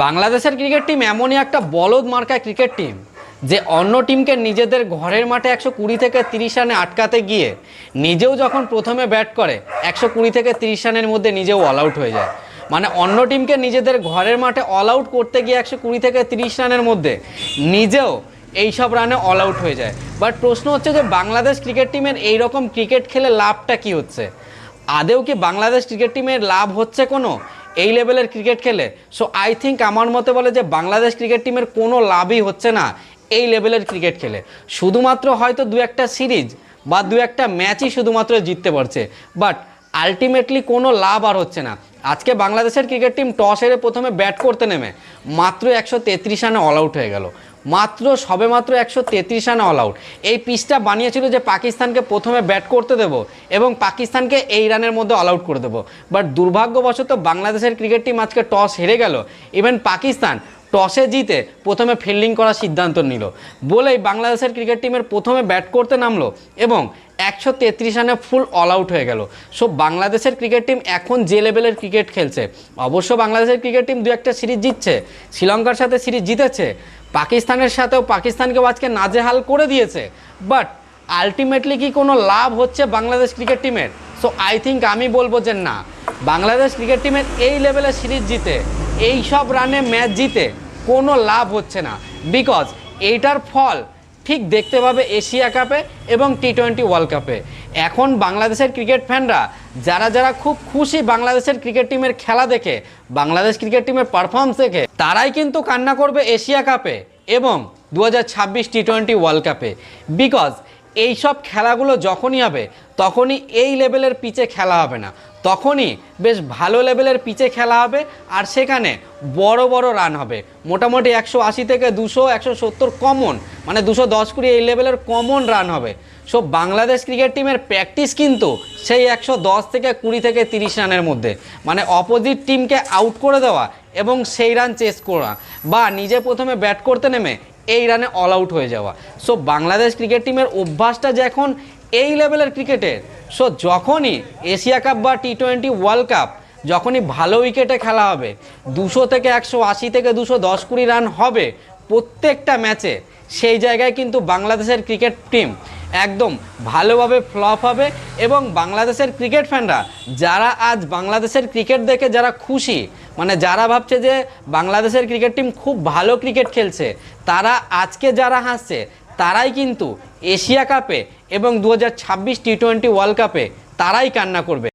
বাংলাদেশের cricket team এমনই একটা বলদ মার্কা ক্রিকেট টিম যে অন্য টিমকে নিজেদের ঘরের মাঠে 120 থেকে 30 রানে আটকাতে গিয়ে নিজেও যখন প্রথমে ব্যাট করে 120 থেকে 30 রানের মধ্যে নিজেও অল আউট হয়ে যায়। মানে অন্য টিমকে নিজেদের ঘরের মাঠে অল আউট করতে গিয়ে 120 থেকে 30 রানের মধ্যে নিজেও এইসব রানে অল আউট হয়ে যায়। বাট প্রশ্ন হচ্ছে যে বাংলাদেশ ক্রিকেট টিমের এইরকম ক্রিকেট খেলে লাভটা কি হচ্ছে? আদেও কি বাংলাদেশ ক্রিকেট টিমের লাভ হচ্ছে কোনো এই লেভেলের ক্রিকেট খেলে? সো আই থিঙ্ক আমার মতে বলে যে বাংলাদেশ ক্রিকেট টিমের কোনো লাভই হচ্ছে না এই লেভেলের ক্রিকেট খেলে। শুধুমাত্র হয়তো দু একটা সিরিজ বা দু একটা ম্যাচই শুধুমাত্র জিততে পারছে, বাট আলটিমেটলি কোনো লাভ আর হচ্ছে না। আজকে বাংলাদেশের ক্রিকেট টিম টস হেরে প্রথমে ব্যাট করতে নেমে মাত্র 133 রানে অল আউট হয়ে গেল। সবেমাত্র 133 রানে অল আউট। এই পিচটা বানিয়েছিল যে পাকিস্তানকে প্রথমে ব্যাট করতে দেবো এবং পাকিস্তানকে এই রানের মধ্যে অল আউট করে দেবো। বাট দুর্ভাগ্যবশত বাংলাদেশের ক্রিকেট টিম আজকে টস হেরে গেল। ইভেন পাকিস্তান টসে জিতে প্রথমে ফিল্ডিং করার সিদ্ধান্ত নিল বলেই বাংলাদেশের ক্রিকেট টিমের প্রথমে ব্যাট করতে নামলো এবং 133 রানে ফুল অল আউট হয়ে গেল। সো বাংলাদেশের ক্রিকেট টিম এখন যে লেভেলের ক্রিকেট খেলছে, অবশ্য বাংলাদেশের ক্রিকেট টিম দু একটা সিরিজ জিতছে, শ্রীলঙ্কার সাথে সিরিজ জিতেছে, পাকিস্তানের সাথেও পাকিস্তানকেও আজকে নাজেহাল করে দিয়েছে। বাট আলটিমেটলি কি কোনো লাভ হচ্ছে বাংলাদেশ ক্রিকেট টিমের? সো আই থিঙ্ক আমি বলবো যে না, বাংলাদেশ ক্রিকেট টিমের এই লেভেলের সিরিজ জিতে, এই সব রানে ম্যাচ জিতে কোনো লাভ হচ্ছে না। বিকজ এইটার ফল ঠিক দেখতে পাবে এশিয়া কাপে এবং টি20 ওয়ার্ল্ড কাপে। এখন বাংলাদেশের ক্রিকেট ফ্যানরা যারা যারা খুব খুশি বাংলাদেশের ক্রিকেট টিমের খেলা দেখে, বাংলাদেশ ক্রিকেট টিমের পারফরমেন্স দেখে, তারাই কিন্তু কান্না করবে এশিয়া কাপে এবং 2026 টি20 ওয়ার্ল্ড কাপে। বিকজ এইসব খেলাগুলো যখনই হবে তখনই এই লেভেলের পিচে খেলা হবে না, তখনই বেশ ভালো লেভেলের পিচে খেলা হবে আর সেখানে বড় বড় রান হবে। মোটামুটি 180 থেকে 200, 170 কমন, মানে 210-20 এই লেভেলের কমন রান হবে। সো বাংলাদেশ ক্রিকেট টিমের প্র্যাকটিস কিন্তু সেই 110 থেকে 20 থেকে 30 রানের মধ্যে, মানে অপোজিট টিমকে আউট করে দেওয়া এবং সেই রান চেস করা বা নিজে প্রথমে ব্যাট করতে নেমে এই রানে অল আউট হয়ে যাওয়া। সো বাংলাদেশ ক্রিকেট টিমের অভ্যাসটা যে এখন এই লেভেলের ক্রিকেটের, সো যখনই এশিয়া কাপ বা টি20 ওয়ার্ল্ড কাপ যখনই ভালো উইকেটে খেলা হবে, 200 থেকে 180 থেকে 210-20 রান হবে প্রত্যেকটা ম্যাচে, সেই জায়গায় কিন্তু বাংলাদেশের ক্রিকেট টিম একদম ভালোভাবে ফ্লপ হবে। এবং বাংলাদেশের ক্রিকেট ফ্যানরা যারা আজ বাংলাদেশের ক্রিকেট দেখে যারা খুশি, মানে যারা ভাবছে যে বাংলাদেশের ক্রিকেট টিম খুব ভালো ক্রিকেট খেলছে, তারা আজকে যারা হাসছে তারাই কিন্তু এশিয়া কাপে এবং 2026 টি20 ওয়ার্ল্ড কাপে তারাই কান্না করবে।